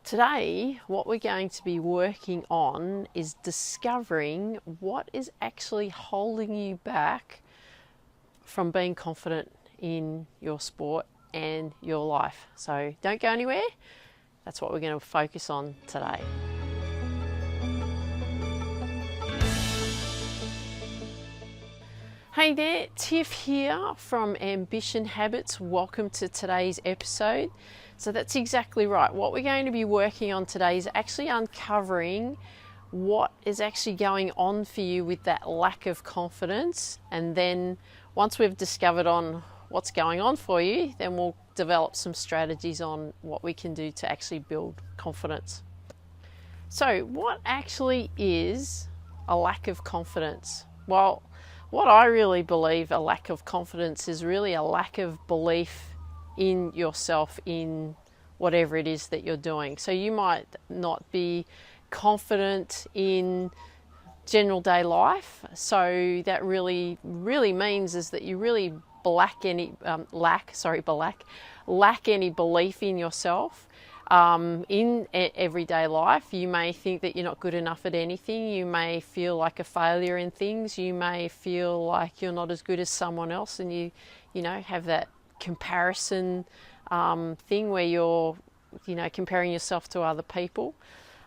Today, what we're going to be working on is discovering what is actually holding you back from being confident in your sport and your life. So don't go anywhere. That's what we're going to focus on today. Hey there, Tiff here from Ambition Habits. Welcome to today's episode. So that's exactly right. What we're going to be working on today is actually uncovering what is actually going on for you with that lack of confidence. And then once we've discovered on what's going on for you, then we'll develop some strategies on what we can do to actually build confidence. So what actually is a lack of confidence? Well, what I really believe a lack of confidence is really a lack of belief in yourself, in whatever it is that you're doing. So you might not be confident in general day life. So that really means is that you really lack any belief in yourself. In everyday life, you may think that you're not good enough at anything. You may feel like a failure in things. You may feel like you're not as good as someone else, and you have that comparison thing where you're comparing yourself to other people.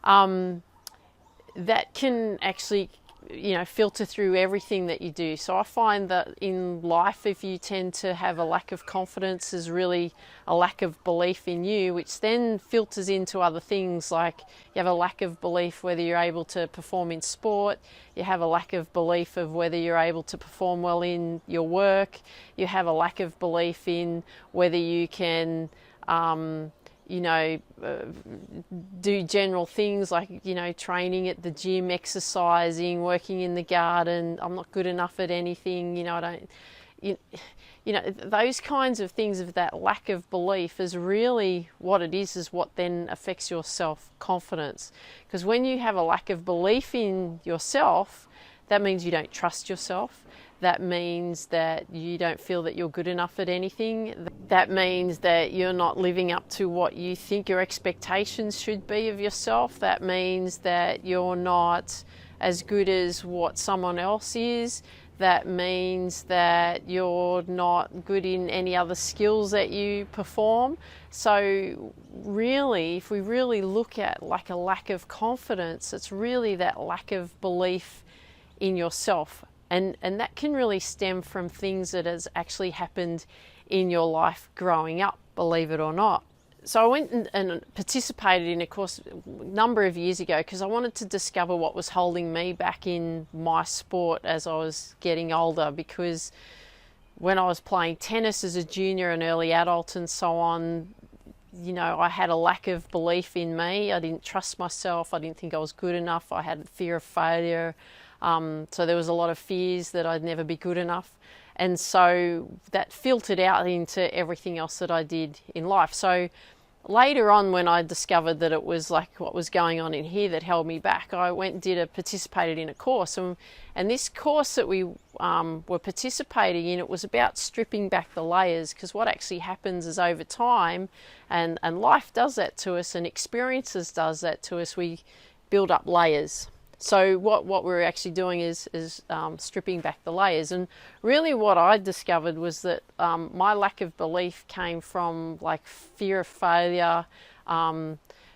That can actually filter through everything that you do. So I find that in life, if you tend to have a lack of confidence, is really a lack of belief in you, which then filters into other things, like you have a lack of belief whether you're able to perform in sport, you have a lack of belief of whether you're able to perform well in your work, you have a lack of belief in whether you can do general things like, training at the gym, exercising, working in the garden. I'm not good enough at anything. Those kinds of things, of that lack of belief is really what it is what then affects your self-confidence. Because when you have a lack of belief in yourself, that means you don't trust yourself. That means that you don't feel that you're good enough at anything. That means that you're not living up to what you think your expectations should be of yourself. That means that you're not as good as what someone else is. That means that you're not good in any other skills that you perform. So really, if we really look at like a lack of confidence, it's really that lack of belief in yourself. And that can really stem from things that has actually happened in your life growing up, believe it or not. So I went and participated in a course a number of years ago because I wanted to discover what was holding me back in my sport as I was getting older. Because when I was playing tennis as a junior and early adult and so on, I had a lack of belief in me. I didn't trust myself. I didn't think I was good enough. I had fear of failure. So there was a lot of fears that I'd never be good enough. And so that filtered out into everything else that I did in life. So later on, when I discovered that it was like what was going on in here that held me back, I went and participated in a course. And this course that we were participating in, it was about stripping back the layers. Because what actually happens is over time, and life does that to us, and experiences does that to us, we build up layers. So what we're actually doing is stripping back the layers. And really what I discovered was that my lack of belief came from like fear of failure,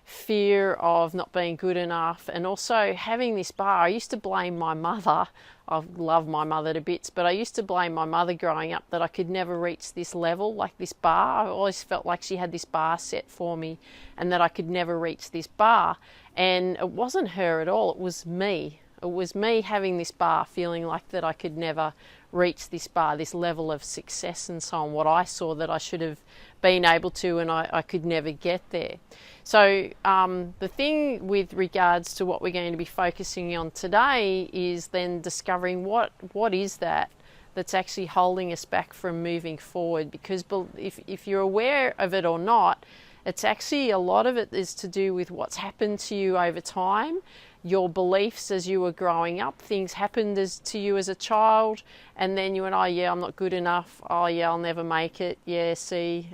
fear of not being good enough, and also having this bar. I used to blame my mother. I love my mother to bits, but I used to blame my mother growing up that I could never reach this level, like this bar. I always felt like she had this bar set for me and that I could never reach this bar. And it wasn't her at all, it was me. It was me having this bar, feeling like that I could never reach this bar, this level of success and so on, what I saw that I should have been able to, and I could never get there. So the thing with regards to what we're going to be focusing on today is then discovering what is that's actually holding us back from moving forward. Because if you're aware of it or not, it's actually, a lot of it is to do with what's happened to you over time. your beliefs as you were growing up. Things happened to you as a child, and then you went, oh yeah, I'm not good enough. Oh yeah, I'll never make it. Yeah, see,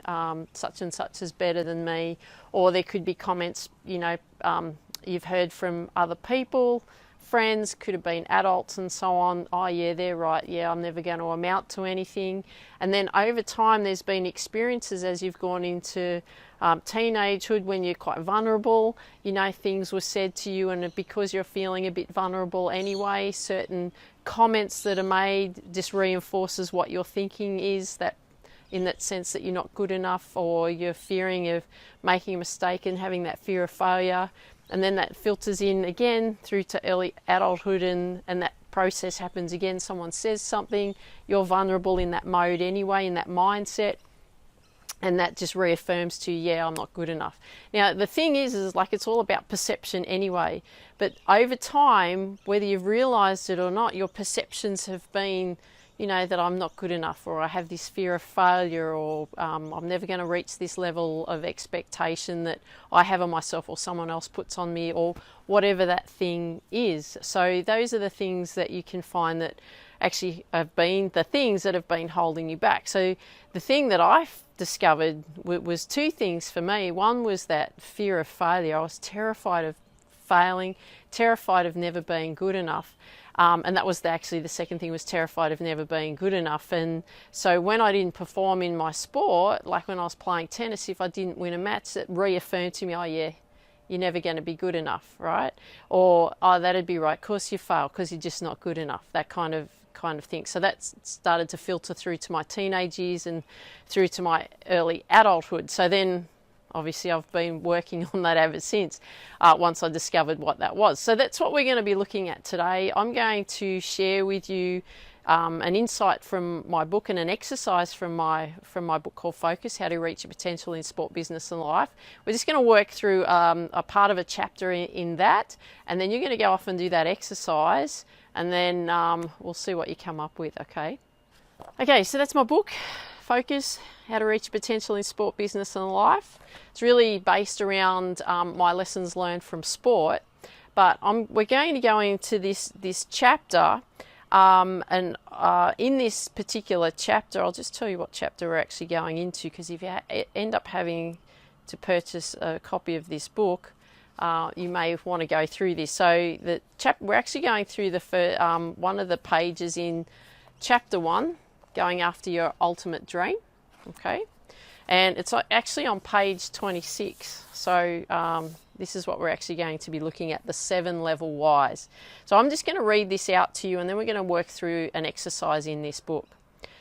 such and such is better than me. Or there could be comments, you've heard from other people, friends, could have been adults and so on. Oh yeah, they're right. Yeah, I'm never going to amount to anything. And then over time, there's been experiences as you've gone into teenagehood when you're quite vulnerable. Things were said to you, and because you're feeling a bit vulnerable anyway, certain comments that are made just reinforces what your thinking is, that in that sense that you're not good enough, or you're fearing of making a mistake and having that fear of failure. And then that filters in again through to early adulthood, and that process happens again. Someone says something, you're vulnerable in that mode anyway, in that mindset, and that just reaffirms to you, yeah, I'm not good enough. Now, the thing is like it's all about perception anyway, but over time, whether you've realised it or not, your perceptions have been, that I'm not good enough, or I have this fear of failure, or I'm never going to reach this level of expectation that I have on myself or someone else puts on me, or whatever that thing is. So those are the things that you can find that actually have been the things that have been holding you back. So the thing that I discovered was two things for me. One was that fear of failure. I was terrified of failing, terrified of never being good enough. And that was actually the second thing, was terrified of never being good enough. And so when I didn't perform in my sport, like when I was playing tennis, if I didn't win a match, it reaffirmed to me, oh yeah, you're never going to be good enough, right? Or, oh, that'd be right, of course you fail because you're just not good enough, that kind of thing. So that started to filter through to my teenage years and through to my early adulthood. So then obviously I've been working on that ever since, once I discovered what that was. So that's what we're going to be looking at today. I'm going to share with you an insight from my book and an exercise from my book called Focus, How to Reach Your Potential in Sport, Business and Life. We're just going to work through a part of a chapter in that, and then you're going to go off and do that exercise, and then we'll see what you come up with, okay? Okay, so that's my book, Focus, How to Reach Your Potential in Sport, Business and Life. It's really based around my lessons learned from sport, but we're going to go into this chapter, and in this particular chapter, I'll just tell you what chapter we're actually going into, because if you end up having to purchase a copy of this book, you may want to go through this. So we're actually going through one of the pages in chapter 1, Going After Your Ultimate Dream, okay? And it's actually on page 26. So this is what we're actually going to be looking at, the 7 level whys. So I'm just going to read this out to you, and then we're going to work through an exercise in this book.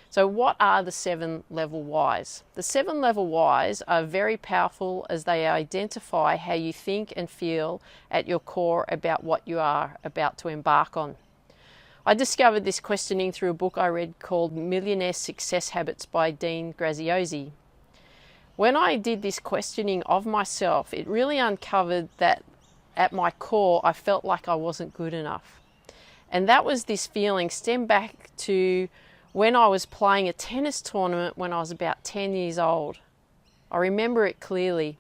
So what are the 7 level whys? The 7 level whys are very powerful as they identify how you think and feel at your core about what you are about to embark on. I discovered this questioning through a book I read called Millionaire Success Habits by Dean Graziosi. When I did this questioning of myself, it really uncovered that at my core, I felt like I wasn't good enough. And that was this feeling stemmed back to when I was playing a tennis tournament when I was about 10 years old. I remember it clearly.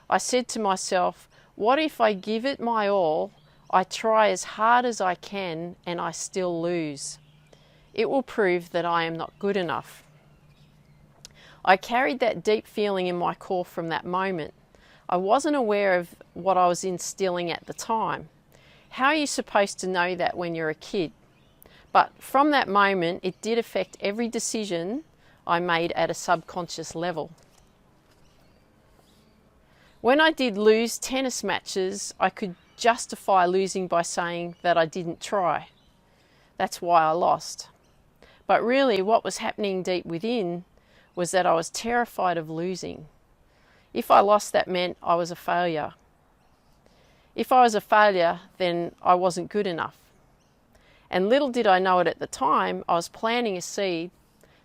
I said to myself, what if I give it my all, I try as hard as I can, and I still lose? It will prove that I am not good enough. I carried that deep feeling in my core from that moment. I wasn't aware of what I was instilling at the time. How are you supposed to know that when you're a kid? But from that moment, it did affect every decision I made at a subconscious level. When I did lose tennis matches, I could justify losing by saying that I didn't try. That's why I lost. But really, what was happening deep within was that I was terrified of losing. If I lost, that meant I was a failure. If I was a failure, then I wasn't good enough. And little did I know it at the time, I was planting a seed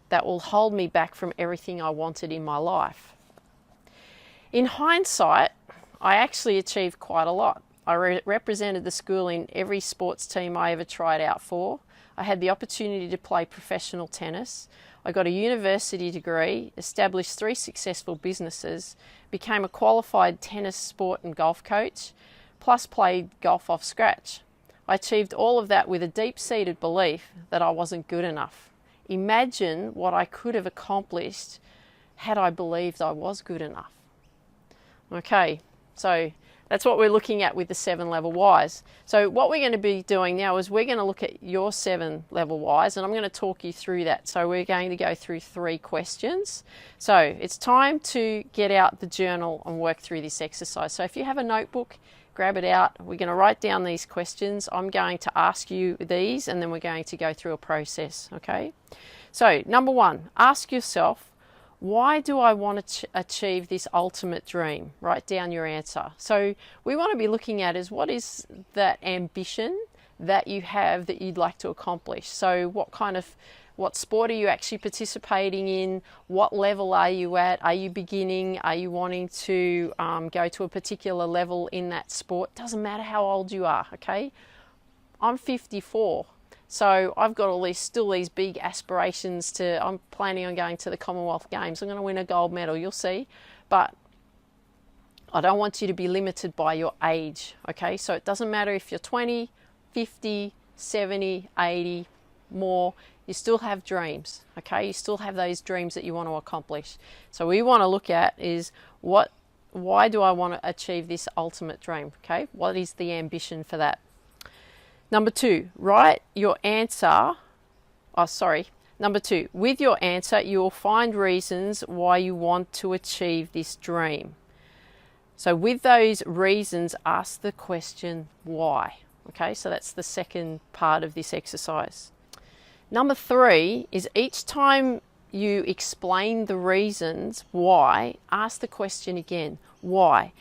that will hold me back from everything I wanted in my life. In hindsight, I actually achieved quite a lot. I represented the school in every sports team I ever tried out for. I had the opportunity to play professional tennis. I got a university degree, established 3 successful businesses, became a qualified tennis, sport and golf coach, plus played golf off scratch. I achieved all of that with a deep-seated belief that I wasn't good enough. Imagine what I could have accomplished had I believed I was good enough. Okay, so that's what we're looking at with the 7 level whys. So what we're going to be doing now is we're going to look at your 7 level whys, and I'm going to talk you through that. So we're going to go through 3 questions. So it's time to get out the journal and work through this exercise. So if you have a notebook, grab it out. We're going to write down these questions. I'm going to ask you these, and then we're going to go through a process, okay? So number 1, ask yourself, why do I want to achieve this ultimate dream? Write down your answer. So we want to be looking at is what is that ambition that you have that you'd like to accomplish? So what sport are you actually participating in? What level are you at? Are you beginning? Are you wanting to go to a particular level in that sport? Doesn't matter how old you are, okay? I'm 54. So I've got still these big aspirations I'm planning on going to the Commonwealth Games. I'm going to win a gold medal, you'll see. But I don't want you to be limited by your age, okay? So it doesn't matter if you're 20, 50, 70, 80, more, you still have dreams, okay? You still have those dreams that you want to accomplish. So we want to look at is why do I want to achieve this ultimate dream, okay? What is the ambition for that? Number 2, write your answer. Number 2, with your answer, you will find reasons why you want to achieve this dream. So with those reasons, ask the question, why? Okay, so that's the second part of this exercise. Number 3 is each time you explain the reasons why, ask the question again, why?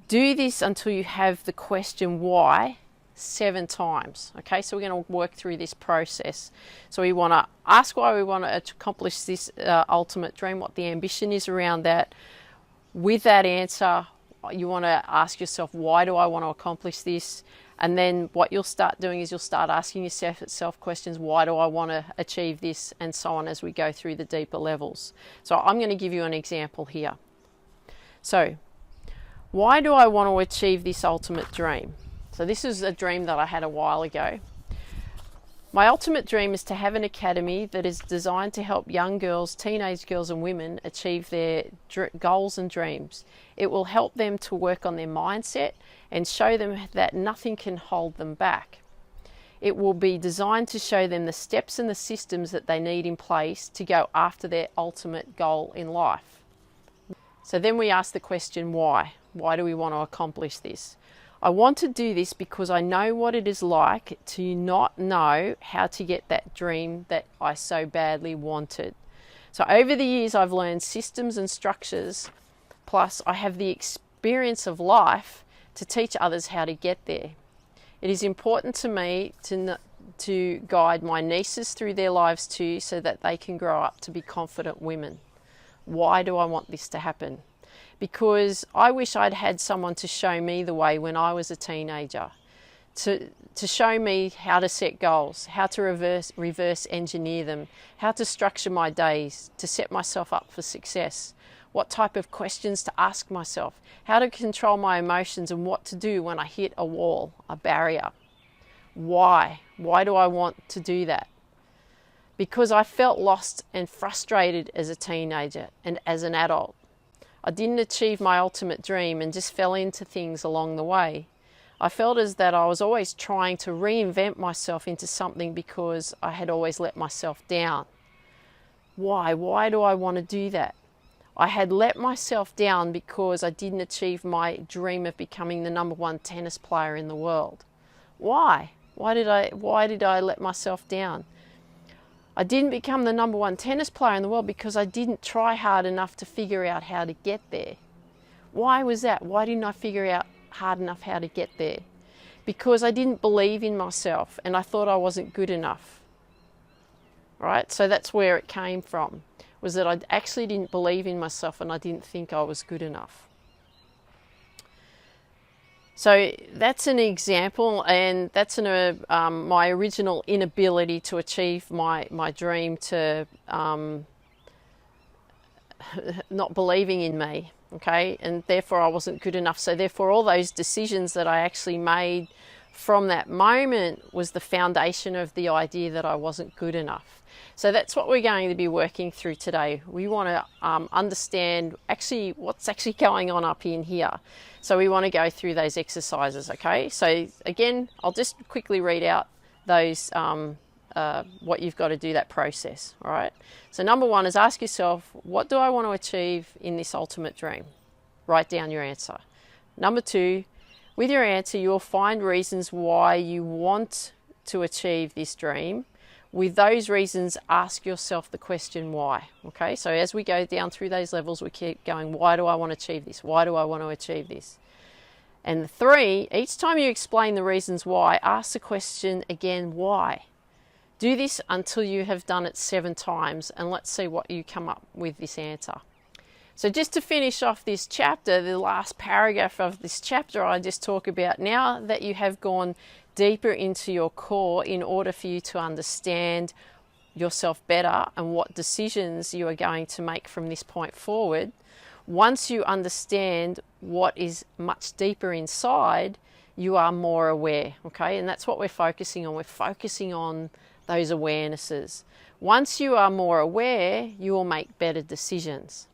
Do this until you have the question why 7 times. Okay, so we're going to work through this process. So we want to ask why we want to accomplish this ultimate dream, what the ambition is around that. With that answer, you want to ask yourself, why do I want to accomplish this? And then what you'll start doing is you'll start asking yourself questions, why do I want to achieve this, and so on as we go through the deeper levels. So I'm going to give you an example here. So why do I want to achieve this ultimate dream? So this is a dream that I had a while ago. My ultimate dream is to have an academy that is designed to help young girls, teenage girls and women achieve their goals and dreams. It will help them to work on their mindset and show them that nothing can hold them back. It will be designed to show them the steps and the systems that they need in place to go after their ultimate goal in life. So then we ask the question, why? Why do we want to accomplish this? I want to do this because I know what it is like to not know how to get that dream that I so badly wanted. So over the years, I've learned systems and structures, plus I have the experience of life to teach others how to get there. It is important to me to guide my nieces through their lives too, so that they can grow up to be confident women. Why do I want this to happen? Because I wish I'd had someone to show me the way when I was a teenager, to show me how to set goals, how to reverse engineer them, how to structure my days, to set myself up for success, what type of questions to ask myself, how to control my emotions, and what to do when I hit a wall, a barrier. Why? Why do I want to do that? Because I felt lost and frustrated as a teenager and as an adult. I didn't achieve my ultimate dream and just fell into things along the way. I felt as that I was always trying to reinvent myself into something because I had always let myself down. Why? Why do I want to do that? I had let myself down because I didn't achieve my dream of becoming the #1 tennis player in the world. Why? Why did I let myself down? I didn't become the #1 tennis player in the world because I didn't try hard enough to figure out how to get there. Why was that? Why didn't I figure out hard enough how to get there? Because I didn't believe in myself and I thought I wasn't good enough. Right? So that's where it came from, was that I actually didn't believe in myself and I didn't think I was good enough. So that's an example, and that's my original inability to achieve my dream, to not believing in me. okay, and therefore I wasn't good enough. So therefore all those decisions that I actually made from that moment was the foundation of the idea that I wasn't good enough. So that's what we're going to be working through today. We want to understand actually what's actually going on up in here. So we want to go through those exercises, okay? So again, I'll just quickly read out those, what you've got to do, that process, all right? So number one is ask yourself, what do I want to achieve in this ultimate dream? Write down your answer. Number two, with your answer, you'll find reasons why you want to achieve this dream. With those reasons, ask yourself the question why. Okay, so as we go down through those levels, we keep going, why do I want to achieve this? Why do I want to achieve this? And three, each time you explain the reasons why, ask the question again, why? Do this until you have done it 7 times, and let's see what you come up with this answer. So just to finish off this chapter, the last paragraph of this chapter, I just talk about now that you have gone deeper into your core in order for you to understand yourself better and what decisions you are going to make from this point forward. Once you understand what is much deeper inside, you are more aware, okay? And that's what we're focusing on. We're focusing on those awarenesses. Once you are more aware, you will make better decisions.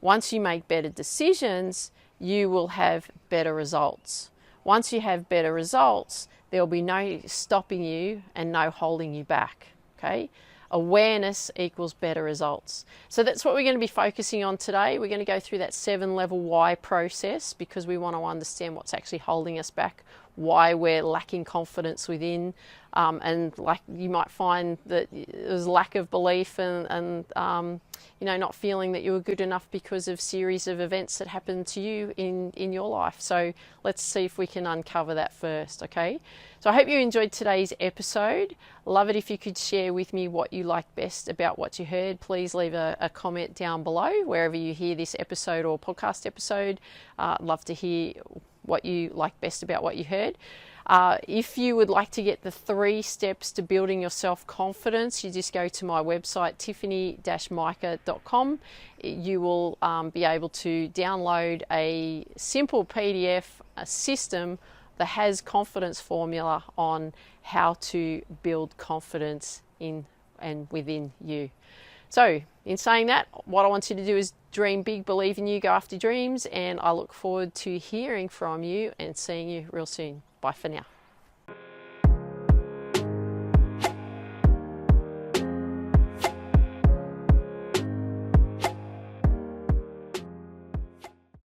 Once you make better decisions, you will have better results. Once you have better results, there will be no stopping you and no holding you back, okay? Awareness equals better results. So that's what we're going to be focusing on today. We're going to go through that 7-level why process because we want to understand what's actually holding us back, why we're lacking confidence within, and like you might find that there's lack of belief and you know, not feeling that you were good enough because of series of events that happened to you in your life. So let's see if we can uncover that first, okay? So I hope you enjoyed today's episode. Love it if you could share with me what you like best about what you heard. Please leave a comment down below wherever you hear this episode or podcast episode. Love to hear what you like best about what you heard. If you would like to get the 3 steps to building your self-confidence, you just go to my website, tiffany-micah.com. You will be able to download a simple PDF, a system that has confidence formula on how to build confidence in and within you. So in saying that, what I want you to do is dream big, believe in you, go after dreams, and I look forward to hearing from you and seeing you real soon. Bye for now.